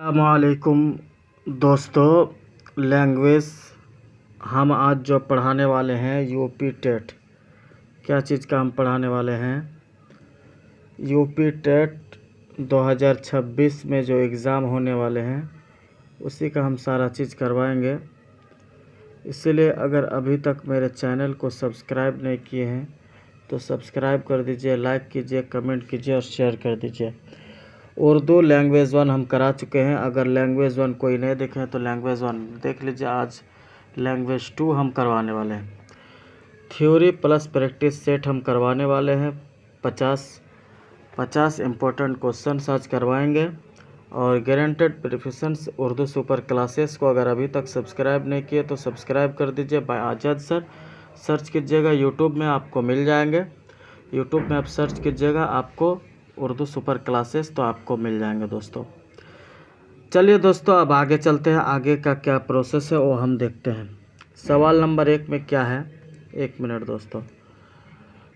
अस्सलामुअलैकुम दोस्तों। लैंग्वेज हम आज जो पढ़ाने वाले हैं यूपी टेट। क्या चीज़ का हम पढ़ाने वाले हैं? यूपी टेट 2026 में जो एग्ज़ाम होने वाले हैं उसी का हम सारा चीज़ करवाएंगे। इसलिए अगर अभी तक मेरे चैनल को सब्सक्राइब नहीं किए हैं तो सब्सक्राइब कर दीजिए, लाइक कीजिए, कमेंट कीजिए और शेयर कर दीजिए। उर्दू लैंग्वेज 1 हम करा चुके हैं। अगर लैंग्वेज 1 कोई नहीं देखे तो लैंग्वेज 1 देख लीजिए। आज लैंग्वेज 2 हम करवाने वाले हैं। थ्योरी प्लस प्रैक्टिस सेट हम करवाने वाले हैं। 50 इम्पोर्टेंट क्वेश्चन आज करवाएंगे। और गारंटेड प्रोफिशंस उर्दू सुपर क्लासेस को अगर अभी तक सब्सक्राइब नहीं किए तो सब्सक्राइब कर दीजिए। बाय आज़ाद सर सर्च कीजिएगा, यूट्यूब में आपको मिल जाएंगे। यूट्यूब में आप सर्च कीजिएगा, आपको उर्दू सुपर क्लासेस तो आपको मिल जाएंगे दोस्तों। चलिए दोस्तों, अब आगे चलते हैं। आगे का क्या प्रोसेस है वो हम देखते हैं। सवाल नंबर 1 में क्या है? 1 मिनट दोस्तों।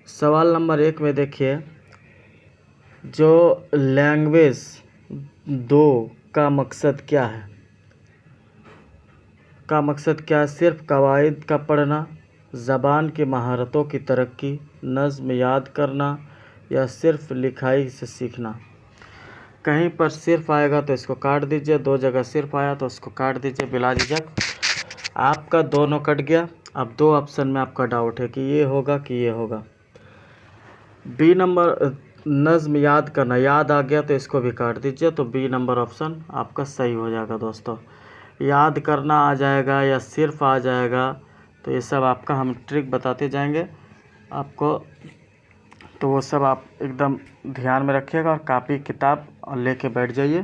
सवाल नंबर 1 में देखिए, जो लैंग्वेज 2 का मकसद क्या है? सिर्फ कवायद का पढ़ना, ज़बान की महारतों की तरक्की, नज़्म याद करना या सिर्फ लिखाई से सीखना? कहीं पर सिर्फ आएगा तो इसको काट दीजिए, 2 जगह सिर्फ आया तो इसको काट दीजिए बिला झिझक। आपका दोनों कट गया। अब 2 ऑप्शन में आपका डाउट है कि ये होगा कि ये होगा। बी नंबर नज़्म याद करना, याद आ गया तो इसको भी काट दीजिए, तो बी नंबर ऑप्शन आपका सही हो जाएगा दोस्तों। याद करना आ जाएगा या सिर्फ आ जाएगा तो ये सब आपका हम ट्रिक बताते जाएंगे आपको, तो वो सब आप एकदम ध्यान में रखिएगा और कापी किताब लेके बैठ जाइए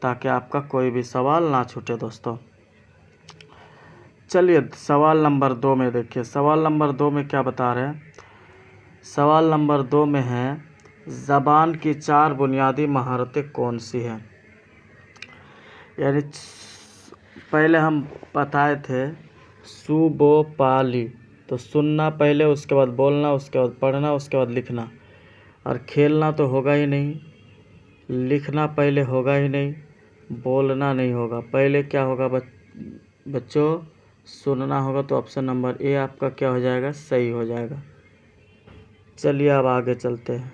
ताकि आपका कोई भी सवाल ना छूटे दोस्तों। चलिए सवाल नंबर 2 में देखिए। सवाल नंबर 2 में क्या बता रहे हैं? सवाल नंबर 2 में है, ज़बान की 4 बुनियादी महारतें कौन सी हैं? यानी पहले हम बताए थे सु बो पा ली, तो सुनना पहले, उसके बाद बोलना, उसके बाद पढ़ना, उसके बाद लिखना। और खेलना तो होगा ही नहीं, लिखना पहले होगा ही नहीं, बोलना नहीं होगा। पहले क्या होगा बच्चों? सुनना होगा। तो ऑप्शन नंबर ए आपका क्या हो जाएगा? सही हो जाएगा। चलिए अब आगे चलते हैं।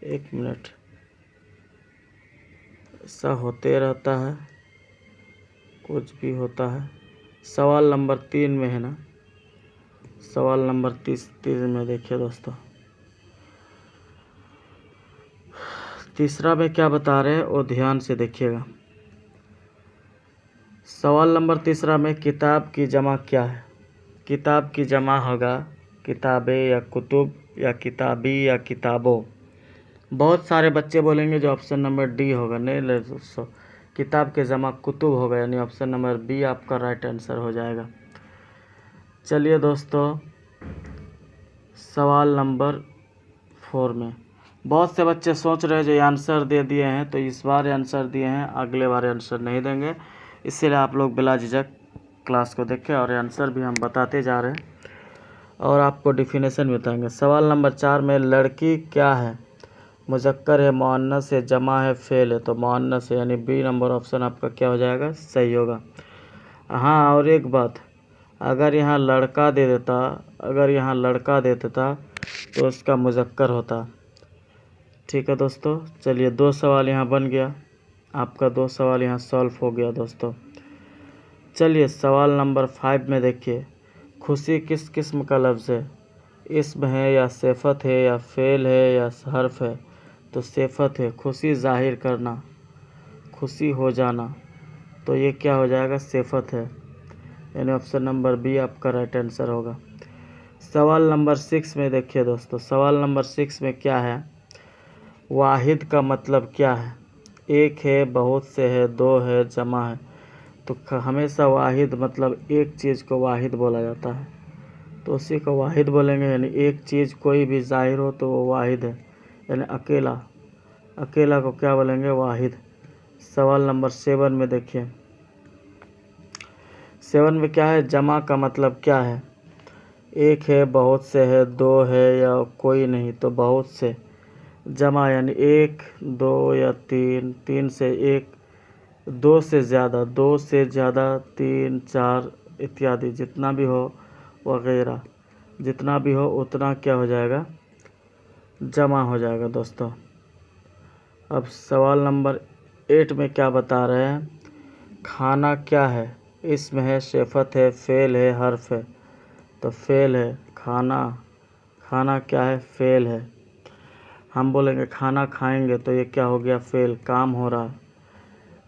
1 मिनट, ऐसा होते रहता है, कुछ भी होता है। सवाल नंबर 3 में है ना? सवाल नंबर 3 में देखिए दोस्तों। तीसरा में क्या बता रहे हैं वो ध्यान से देखिएगा। सवाल नंबर 3 में किताब की जमा क्या है? किताब की जमा होगा किताबें या कुतुब या किताबी या किताबों। बहुत सारे बच्चे बोलेंगे जो ऑप्शन नंबर डी होगा। नहीं दोस्तों, किताब के जमा कुतुब होगा, यानी ऑप्शन नंबर बी आपका राइट आंसर हो जाएगा। चलिए दोस्तों, सवाल नंबर 4 में बहुत से बच्चे सोच रहे हैं जो आंसर दे दिए हैं तो इस बार आंसर दिए हैं, अगले बार आंसर नहीं देंगे। इसलिए आप लोग बिला झिझक क्लास को देखें और आंसर भी हम बताते जा रहे हैं और आपको डिफिनेशन बताएंगे। सवाल नंबर 4 में लड़की क्या है? मुज़क्कर है, मुअन्नस है, जमा है, फेल है। तो मुअन्नस है, यानी बी नंबर ऑप्शन आपका क्या हो जाएगा? सही होगा। हाँ, और एक बात, अगर यहाँ लड़का दे देता तो उसका मुज़क्कर होता। ठीक है दोस्तों। चलिए 2 सवाल यहाँ बन गया, आपका 2 सवाल यहाँ सॉल्व हो गया दोस्तों। चलिए सवाल नंबर 5 में देखिए, खुशी किस किस्म का लफ्ज़ है? इस्म है या सिफ़त है या फ़ेल है या हर्फ है? तो सिफ़त है। खुशी ज़ाहिर करना, खुशी हो जाना, तो ये क्या हो जाएगा? सिफ़त है, यानी ऑप्शन नंबर बी आपका राइट आंसर होगा। सवाल नंबर 6 में देखिए दोस्तों। सवाल नंबर 6 में क्या है? वाहिद का मतलब क्या है? एक है, बहुत से है, 2 है, जमा है। तो हमेशा वाहिद मतलब एक चीज़ को वाहिद बोला जाता है, तो उसी को वाहिद बोलेंगे। यानी एक चीज़ कोई भी ज़ाहिर हो तो वो वाहिद है, यानी अकेला को क्या बोलेंगे? वाहिद। सवाल नंबर 7 में देखिए। 7 में क्या है? जमा का मतलब क्या है? एक है, बहुत से है, 2 है या कोई नहीं, तो बहुत से। जमा यानी 1, 2 या 3, 3 से 1 दो से ज़्यादा 3 4 इत्यादि जितना भी हो वगैरह, जितना भी हो उतना क्या हो जाएगा, जमा हो जाएगा दोस्तों। अब सवाल नंबर 8 में क्या बता रहे हैं, खाना क्या है, इसमें है, सिफत है, फेल है, हर्फ है। तो फेल है, खाना क्या है, फेल है। हम बोलेंगे खाना खाएंगे तो ये क्या हो गया, फेल, काम हो रहा है।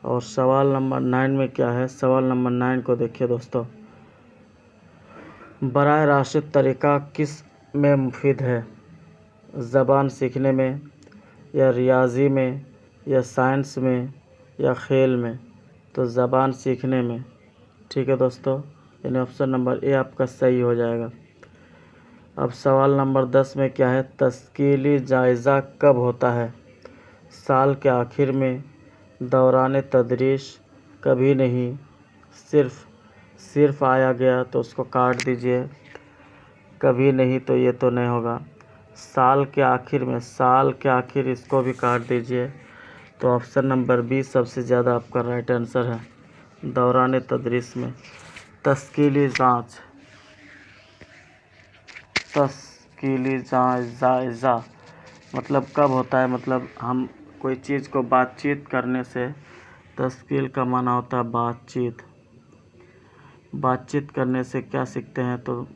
और सवाल नंबर 9 में क्या है, सवाल नंबर 9 को देखिए दोस्तों, बराह रास्त तरीक़ा किस में मुफीद है, ज़बान सीखने में, या रियाजी में, या साइंस में, या खेल में। तो ज़बान सीखने में। ठीक है दोस्तों, यानी ऑप्शन नंबर ए आपका सही हो जाएगा। अब सवाल नंबर 10 में क्या है, तश्कीली जायज़ा कब होता है, साल के आखिर में, दौरान तदरीस, कभी नहीं, सिर्फ आया गया तो उसको काट दीजिए, कभी नहीं तो ये तो नहीं होगा, साल के आखिर में, साल के आखिर इसको भी काट दीजिए। तो ऑप्शन नंबर बी सबसे ज़्यादा आपका राइट आंसर है, दौरान तदरीस में। तश्कीली जायज़ा मतलब कब होता है, मतलब हम कोई चीज़ को बातचीत करने से, तश्कील का माना होता है बातचीत करने से क्या सीखते हैं, तो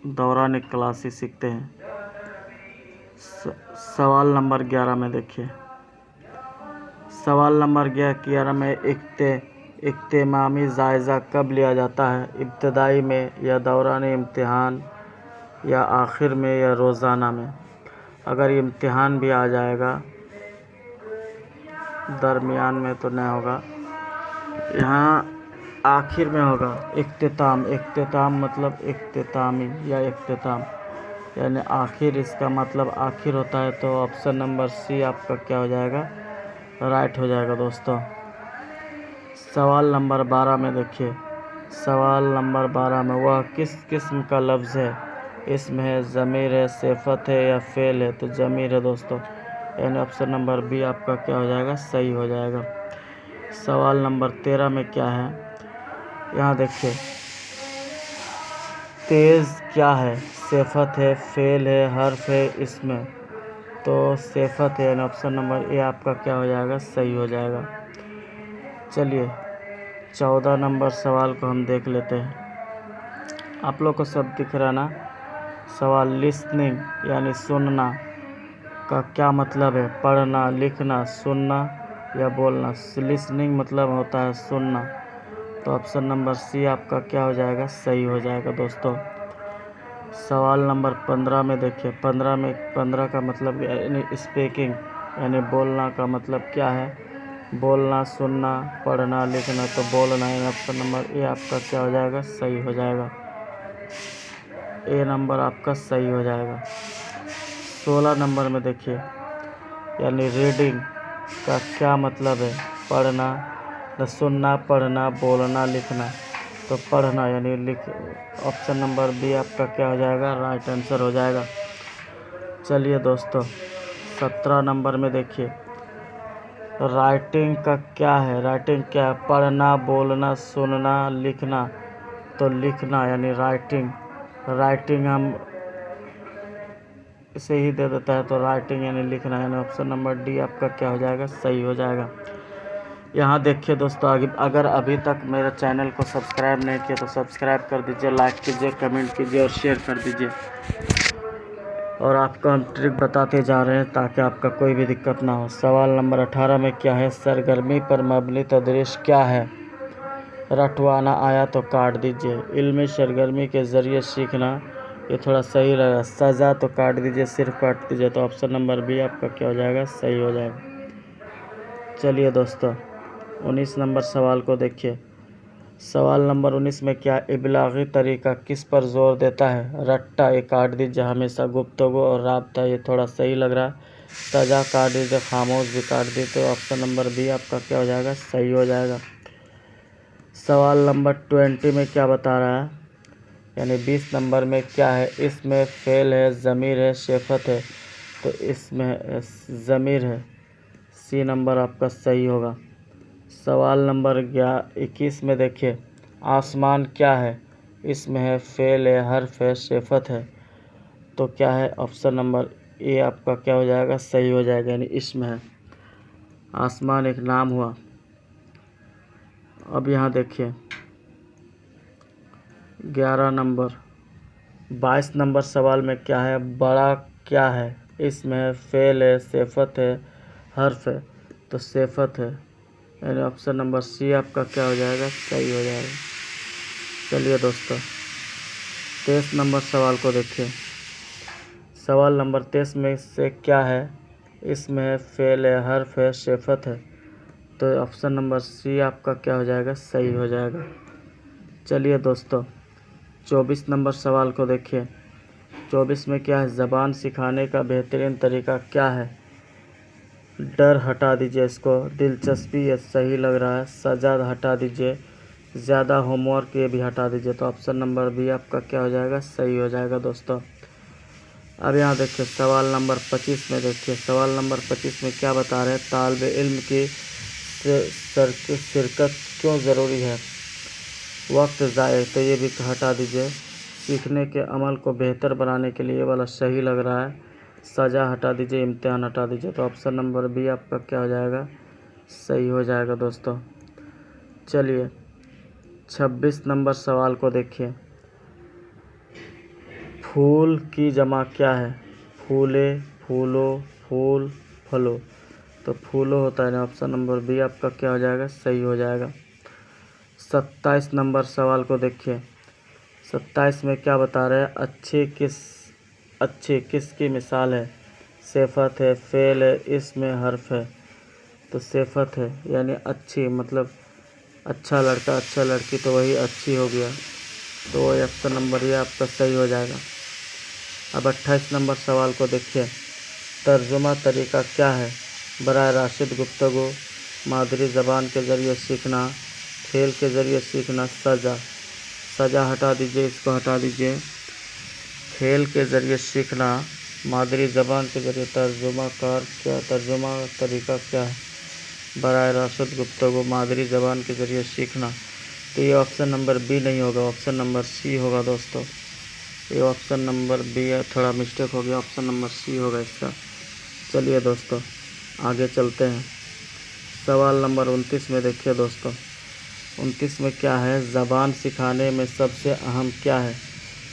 दौरान क्लासी सीखते हैं। सवाल नंबर 11 में देखिए, सवाल नंबर 11 में इख्तिमामी जायज़ा कब लिया जाता है, इब्तदाई में, या दौरान इम्तिहान, या आखिर में, या रोज़ाना में। अगर इम्तिहान भी आ जाएगा दरमियान में तो नहीं होगा, यहाँ आखिर में होगा। इख्तिताम मतलब इख्तितामी या इख्तिताम, यानी आखिर, इसका मतलब आखिर होता है। तो ऑप्शन नंबर सी आपका क्या हो जाएगा, राइट हो जाएगा दोस्तों। सवाल नंबर 12 में देखिए, सवाल नंबर 12 में वह किस किस्म का लफ्ज़ है, इसमें है, ज़मीर है, सिफत है, या फ़ेल है। तो ज़मीर है दोस्तों, यानी ऑप्शन नंबर बी आपका क्या हो जाएगा, सही हो जाएगा। सवाल नंबर 13 में क्या है, यहाँ देखिए, तेज़ क्या है, सिफत है, फ़ेल है, हर्फ है, इसमें। तो सिफत है, यानी ऑप्शन नंबर ए आपका क्या हो जाएगा, सही हो जाएगा। चलिए 14 नंबर सवाल को हम देख लेते हैं। आप लोग को सब दिख रहा ना। सवाल, लिसनिंग यानी सुनना का क्या मतलब है, पढ़ना, लिखना, सुनना, या बोलना। लिसनिंग मतलब होता है सुनना। तो ऑप्शन नंबर सी आपका क्या हो जाएगा, सही हो जाएगा दोस्तों। सवाल नंबर 15 में देखिए, 15 का मतलब यानी स्पीकिंग, यानी बोलना का मतलब क्या है, बोलना, सुनना, पढ़ना, लिखना। तो बोलना, यानी ऑप्शन नंबर ए आपका क्या हो जाएगा, सही हो जाएगा। ए नंबर आपका सही हो जाएगा। 16 नंबर में देखिए, यानी रीडिंग का क्या मतलब है, पढ़ना, सुनना, पढ़ना, बोलना, लिखना। तो पढ़ना यानी लिख, ऑप्शन नंबर बी आपका क्या हो जाएगा, राइट आंसर हो जाएगा। चलिए दोस्तों 17 नंबर में देखिए, राइटिंग का क्या है, राइटिंग क्या है, पढ़ना, बोलना, सुनना, लिखना। तो लिखना यानी राइटिंग हम इसे ही दे देता है, तो राइटिंग यानी लिखना, यानी ऑप्शन नंबर डी आपका क्या हो जाएगा, सही हो जाएगा। यहाँ देखिए दोस्तों, अगर अभी तक मेरे चैनल को सब्सक्राइब नहीं किया तो सब्सक्राइब कर दीजिए, लाइक कीजिए, कमेंट कीजिए और शेयर कर दीजिए। और आपको हम ट्रिक बताते जा रहे हैं ताकि आपका कोई भी दिक्कत ना हो। सवाल नंबर 18 में क्या है, सरगर्मी पर मबनी तदरीस क्या है, रटवाना आया तो काट दीजिए, इल्मी सरगर्मी के ज़रिए सीखना, ये थोड़ा सही रहेगा, सज़ा तो काट दीजिए, सिर्फ काट दीजिए। तो ऑप्शन नंबर बी आपका क्या हो जाएगा, सही हो जाएगा। चलिए दोस्तों 19 नंबर सवाल को देखिए। सवाल नंबर 19 में क्या, इबलागी तरीका किस पर जोर देता है, रट्टा, ये काट दीजिए, हमेशा गुफ्तगू और राब्ता, ये थोड़ा सही लग रहा है, सज़ा काट दीजिए, खामोश भी काट दीजिए। तो ऑप्शन नंबर बी आपका क्या हो जाएगा, सही हो जाएगा। सवाल नंबर 20 में क्या बता रहा है, यानी 20 नंबर में क्या है, इसमें फ़ेल है, ज़मीर है, सिफत है। तो इसमें ज़मीर है, सी नंबर आपका सही होगा। सवाल नंबर 21 में देखिए, आसमान क्या है? इसमें है फेल है, हर्फ है, सिफत है। तो क्या है? ऑप्शन नंबर ए आपका क्या हो जाएगा? सही हो जाएगा, यानी इसमें है। आसमान एक नाम हुआ। अब यहाँ देखिए 11 नंबर 22 नंबर सवाल में क्या है? बड़ा क्या है? इसमें है फेल है, सिफत है, हर्फ है। तो सिफत है, यानी ऑप्शन नंबर सी आपका क्या हो जाएगा? सही हो जाएगा। चलिए दोस्तों 23 नंबर सवाल को देखिए। सवाल नंबर 23 में से क्या है? इसमें है फेल है, हर्फ है, सिफत है। तो ऑप्शन नंबर सी आपका क्या हो जाएगा? सही हो जाएगा। चलिए दोस्तों 24 नंबर सवाल को देखिए। 24 में क्या है? ज़बान सिखाने का बेहतरीन तरीका क्या है? डर हटा दीजिए इसको, दिलचस्पी ये सही लग रहा है, सजा हटा दीजिए, ज़्यादा होमवर्क ये भी हटा दीजिए। तो ऑप्शन नंबर बी आपका क्या हो जाएगा? सही हो जाएगा दोस्तों। अब यहाँ देखिए सवाल नंबर 25 में देखिए। सवाल नंबर 25 में क्या बता रहे हैं? तालिब इल्म की शिरकत क्यों ज़रूरी है? वक्त ज़ाय, तो ये भी हटा दीजिए। सीखने के अमल को बेहतर बनाने के लिए ये वाला सही लग रहा है, सज़ा हटा दीजिए, इम्तिहान हटा दीजिए। तो ऑप्शन नंबर बी आपका क्या हो जाएगा? सही हो जाएगा दोस्तों। चलिए 26 नंबर सवाल को देखिए। फूल की जमा क्या है? फूले, फूलो, फूल, फलो। तो फूलो होता है ना, ऑप्शन नंबर बी आपका क्या हो जाएगा? सही हो जाएगा। 27 नंबर सवाल को देखिए। 27 में क्या बता रहे हैं? अच्छे किसकी मिसाल है? सिफत है, फेल है, इसमें हर्फ है। तो सिफत है, यानी अच्छी मतलब अच्छा लड़का, अच्छा लड़की, तो वही अच्छी हो गया। तो वही ऑप्शन नंबर ये आपका सही हो जाएगा। अब 28 नंबर सवाल को देखिए। तर्जुमा तरीका क्या है? बराह राशिद गुफ्तगू, मादरी ज़बान के ज़रिए सीखना, खेल के ज़रिए सीखना, सज़ा हटा दीजिए, इसको हटा दीजिए। खेल के ज़रिए सीखना, मादरी ज़बान के ज़रिए तर्जुमा तरीका क्या है? बराह राशिद गुफ्तगू, मादरी ज़बान के ज़रिए सीखना। तो ये ऑप्शन नंबर बी नहीं होगा, ऑप्शन नंबर सी होगा दोस्तों। ये ऑप्शन नंबर बी है, थोड़ा मिस्टेक हो गया, ऑप्शन नंबर सी होगा इसका। चलिए दोस्तों आगे चलते हैं। सवाल नंबर 29 में देखिए दोस्तों। 29 में क्या है? ज़बान सिखाने में सबसे अहम क्या है?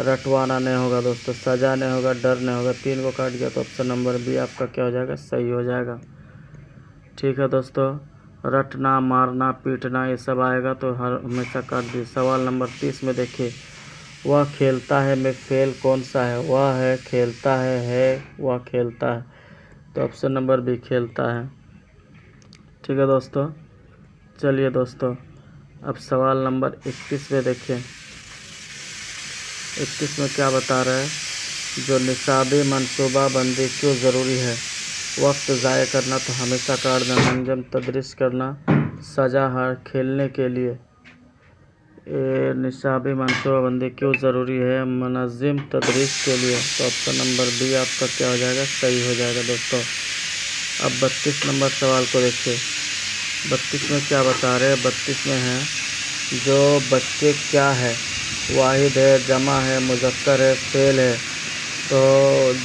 रटवाना नहीं होगा दोस्तों, सजा नहीं होगा, डर नहीं होगा। 3 को काट गया तो ऑप्शन नंबर बी आपका क्या हो जाएगा? सही हो जाएगा। ठीक है दोस्तों, रटना, मारना, पीटना ये सब आएगा तो हमेशा काट दीजिए। सवाल नंबर 30 में देखिए। वह खेलता है में फेल कौन सा है? वह है, खेलता है, वह खेलता है। तो ऑप्शन नंबर बी खेलता है। ठीक है दोस्तों। चलिए दोस्तों अब सवाल नंबर 31 में देखिए। 31 में क्या बता रहा है? जो निसाबी मनसूबाबंदी क्यों ज़रूरी है? वक्त ज़ाय करना तो हमेशा काट देना, मंजम तदरीस करना, सजा हर खेलने के लिए। ये निसाबी मनसूबाबंदी क्यों ज़रूरी है? मुनज़्ज़म तदरीस के लिए। तो ऑप्शन नंबर बी आपका क्या हो जाएगा? सही हो जाएगा दोस्तों। अब 32 नंबर सवाल को देखिए। 32 में क्या बता रहे हैं? 32 में है जो बच्चे क्या है? वाहिद है, जमा है, मुज़क्कर है, फेल है। तो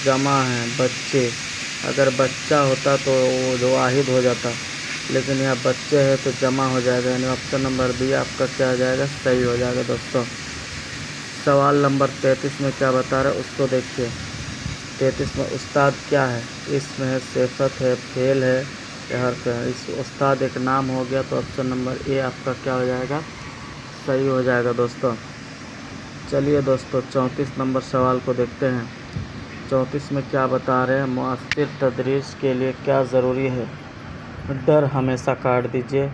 जमा है बच्चे। अगर बच्चा होता तो वो जो वाहिद हो जाता, लेकिन यहाँ बच्चे है तो जमा हो जाएगा, यानी ऑप्शन नंबर बी आपका क्या हो जाएगा? सही हो जाएगा दोस्तों। सवाल नंबर 33 में क्या बता रहा है उसको देखिए। 33 में उस्ताद क्या है? इसमें है, सिफत है, फेल है या हर्फ है। इस उस्ताद एक नाम हो गया, तो ऑप्शन नंबर ए आपका क्या हो जाएगा? सही हो जाएगा दोस्तों। चलिए दोस्तों 34 नंबर सवाल को देखते हैं। 34 में क्या बता रहे हैं? मुअस्सिर तदरीस के लिए क्या ज़रूरी है? डर हमेशा काट दीजिए,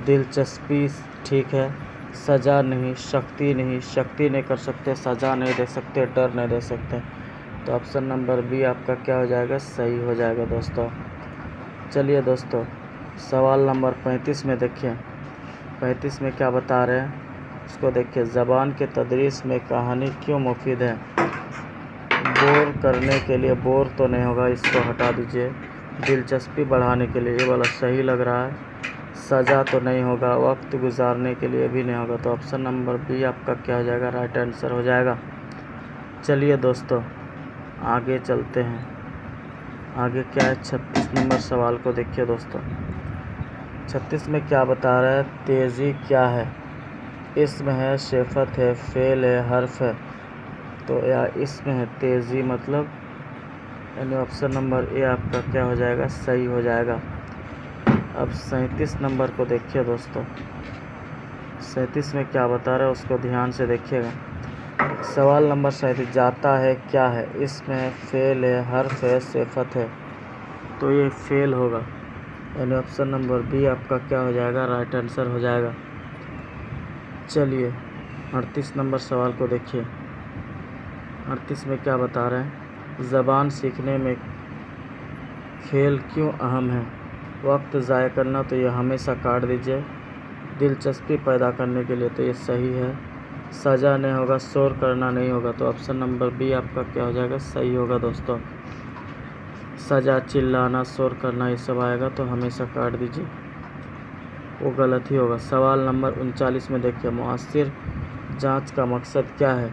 दिलचस्पी ठीक है, सज़ा नहीं, शक्ति नहीं कर सकते, सज़ा नहीं दे सकते, डर नहीं दे सकते। तो ऑप्शन नंबर बी आपका क्या हो जाएगा? सही हो जाएगा दोस्तों। चलिए दोस्तों सवाल नंबर 35 में देखिए। 35 में क्या बता रहे हैं इसको देखिए। ज़बान के तदरीस में कहानी क्यों मुफीद है? बोर करने के लिए, बोर तो नहीं होगा, इसको हटा दीजिए। दिलचस्पी बढ़ाने के लिए, ये वाला सही लग रहा है, सज़ा तो नहीं होगा, वक्त गुजारने के लिए भी नहीं होगा। तो ऑप्शन नंबर बी आपका क्या हो जाएगा, राइट आंसर हो जाएगा। चलिए दोस्तों आगे चलते हैं। आगे क्या है, 36 नंबर सवाल को देखिए दोस्तों। 36 में क्या बता रहा है, तेज़ी क्या है, इसम है, सिफत है, फ़ेल है, हर्फ है। तो या इसमें है तेज़ी मतलब, यानी ऑप्शन नंबर ए आपका क्या हो जाएगा, सही हो जाएगा। अब 37 नंबर को देखिए दोस्तों। 37 में क्या बता रहा है उसको ध्यान से देखिएगा। सवाल नंबर 37, जाता है क्या है, इसमें फ़ेल है, हर्फ है, सिफत है। तो ये फ़ेल होगा, यानी ऑप्शन नंबर बी आपका क्या हो जाएगा, राइट आंसर हो जाएगा। चलिए 38 नंबर सवाल को देखिए। 38 में क्या बता रहे हैं, ज़बान सीखने में खेल क्यों अहम है, वक्त ज़ाया करना तो ये हमेशा काट दीजिए, दिलचस्पी पैदा करने के लिए तो ये सही है, सज़ा नहीं होगा, शोर करना नहीं होगा। तो ऑप्शन नंबर बी आपका क्या हो जाएगा, सही होगा दोस्तों। सज़ा, चिल्लाना, शोर करना ये सब आएगा तो हमेशा काट दीजिए, वो गलत ही होगा। सवाल नंबर 39 में देखिए, मुआसिर जांच का मकसद क्या है,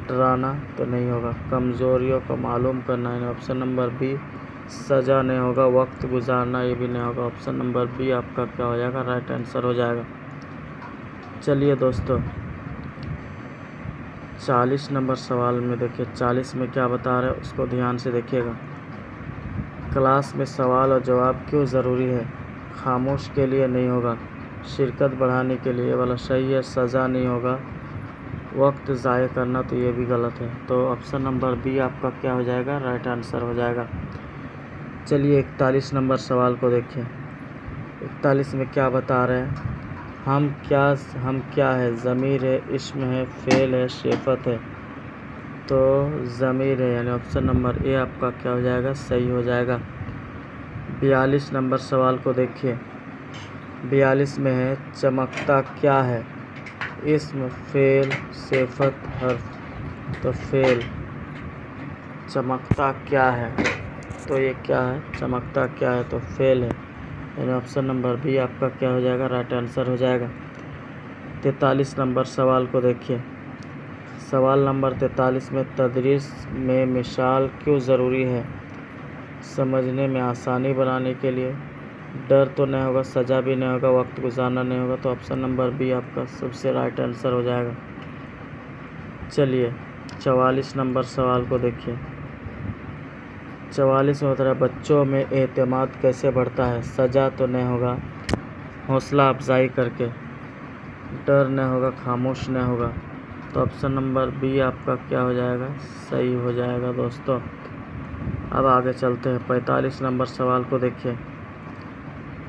डराना तो नहीं होगा, कमज़ोरियों को मालूम करना है, ऑप्शन नंबर बी। सज़ा नहीं होगा, वक्त गुजारना ये भी नहीं होगा, ऑप्शन नंबर बी आपका क्या हो जाएगा, राइट आंसर हो जाएगा। चलिए दोस्तों 40 नंबर सवाल में देखिए। 40 में क्या बता रहे हैं उसको ध्यान से देखिएगा। क्लास में सवाल और जवाब क्यों ज़रूरी है, खामोश के लिए नहीं होगा, शिरकत बढ़ाने के लिए, वाला सही है, सज़ा नहीं होगा, वक्त ज़ाया करना तो ये भी गलत है। तो ऑप्शन नंबर बी आपका क्या हो जाएगा, राइट आंसर हो जाएगा। चलिए 41 नंबर सवाल को देखिए। 41 में क्या बता रहे हैं, हम क्या है, ज़मीर है, इस्म है, फ़ेल है, सिफत है। तो ज़मीर है, यानी ऑप्शन नंबर ए आपका क्या हो जाएगा, सही हो जाएगा। 42 नंबर सवाल को देखिए। 42 में है, चमकता क्या है, इस्म, फ़ेल, सिफत, हर्फ। तो फ़ेल, चमकता क्या है, तो ये क्या है, चमकता क्या है, तो फ़ेल है, यानी ऑप्शन नंबर बी आपका क्या हो जाएगा, राइट आंसर हो जाएगा। 43 नंबर सवाल को देखिए। सवाल नंबर 43 में, तदरीस में मिसाल क्यों ज़रूरी है, समझने में आसानी बनाने के लिए, डर तो नहीं होगा, सज़ा भी नहीं होगा, वक्त गुजारना नहीं होगा। तो ऑप्शन नंबर बी आपका सबसे राइट आंसर हो जाएगा। चलिए 44 नंबर सवाल को देखिए। 44 में बता रहा है, बच्चों में एतमाद कैसे बढ़ता है, सज़ा तो नहीं होगा, हौसला अफजाई करके, डर नहीं होगा, खामोश नहीं होगा। तो ऑप्शन नंबर बी आपका क्या हो जाएगा, सही हो जाएगा दोस्तों। अब आगे चलते हैं। 45 नंबर सवाल को देखिए।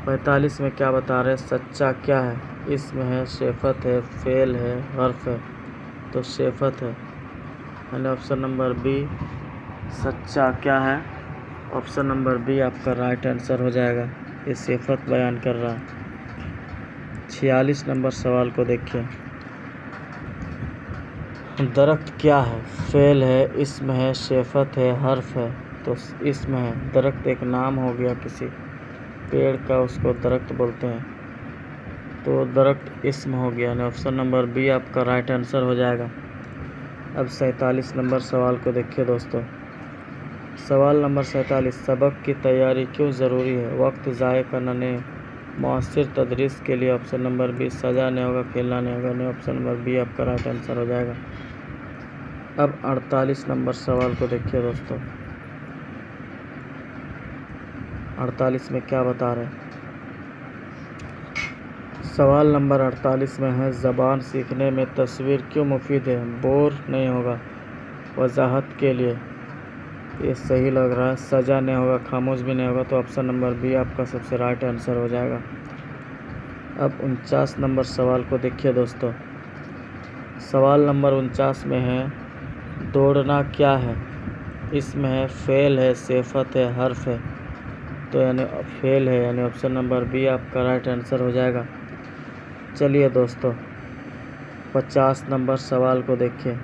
45 में क्या बता रहे हैं, सच्चा क्या है, इसमें है, सिफत है, फ़ेल है, हर्फ है। तो सिफत है, यानी ऑप्शन नंबर बी, सच्चा क्या है, ऑप्शन नंबर बी आपका राइट आंसर हो जाएगा, ये सिफत बयान कर रहा है। 46 नंबर सवाल को देखिए। दरख्त क्या है, फ़ेल है, इसम है, सिफत है, हर्फ है। तो इसम है, दरख्त एक नाम हो गया किसी पेड़ का, उसको दरख्त बोलते हैं, तो दरख्त इसम हो गया, यानी ऑप्शन नंबर बी आपका राइट आंसर हो जाएगा। अब 47 नंबर सवाल को देखिए दोस्तों। सवाल नंबर 47, सबक की तैयारी क्यों ज़रूरी है, वक्त ज़ाया करना नहीं, मौसर तदरीस के लिए, ऑप्शन नंबर बी। सज़ा नहीं होगा, खेलना नहीं होगा, नहीं, ऑप्शन नंबर बी आपका राइट आंसर हो जाएगा। अब 48 नंबर सवाल को देखिए दोस्तों। 48 में क्या बता रहे हैं, सवाल नंबर 48 में है, ज़बान सीखने में तस्वीर क्यों मुफीद है, बोर नहीं होगा, वजाहत के लिए, ये सही लग रहा है, सज़ा नहीं होगा, खामोश भी नहीं होगा। तो ऑप्शन नंबर बी आपका सबसे राइट आंसर हो जाएगा। अब 49 नंबर सवाल को देखिए दोस्तों। सवाल नंबर 49 में है, दौड़ना क्या है, इसमें है, फ़ेल है, सिफत है, हर्फ है। तो यानी फ़ेल है, यानी ऑप्शन नंबर बी आपका राइट आंसर हो जाएगा। चलिए दोस्तों 50 नंबर सवाल को देखिए।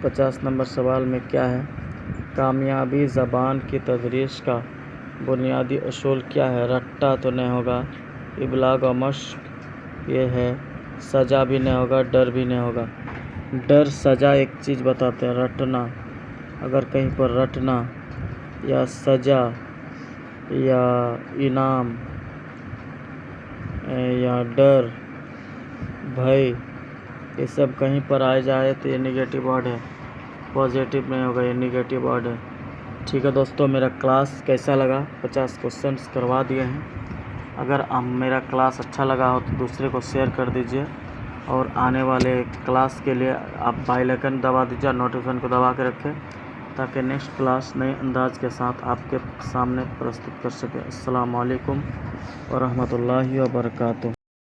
50 नंबर सवाल में क्या है, कामयाबी ज़बान की तदरीस का बुनियादी असूल क्या है? रट्टा तो नहीं होगा, इबलाग और मश्क ये है, सज़ा भी नहीं होगा, डर भी नहीं होगा। डर सज़ा एक चीज़ बताते हैं, रटना, अगर कहीं पर रटना या सज़ा या इनाम या डर, भय, ये सब कहीं पर आ जाए तो ये नेगेटिव वर्ड है, पॉजिटिव नहीं होगा, ये नेगेटिव वर्ड है। ठीक है दोस्तों, मेरा क्लास कैसा लगा? 50 क्वेश्चंस करवा दिए हैं। अगर मेरा क्लास अच्छा लगा हो तो दूसरे को शेयर कर दीजिए, और आने वाले क्लास के लिए आप बेल आइकन दबा दीजिए, नोटिफिकेशन को दबा के रखें, ताकि नेक्स्ट क्लास नए अंदाज के साथ आपके सामने प्रस्तुत कर सके। अस्सलाम वालेकुम व रहमतुल्लाहि व बरकातुहू।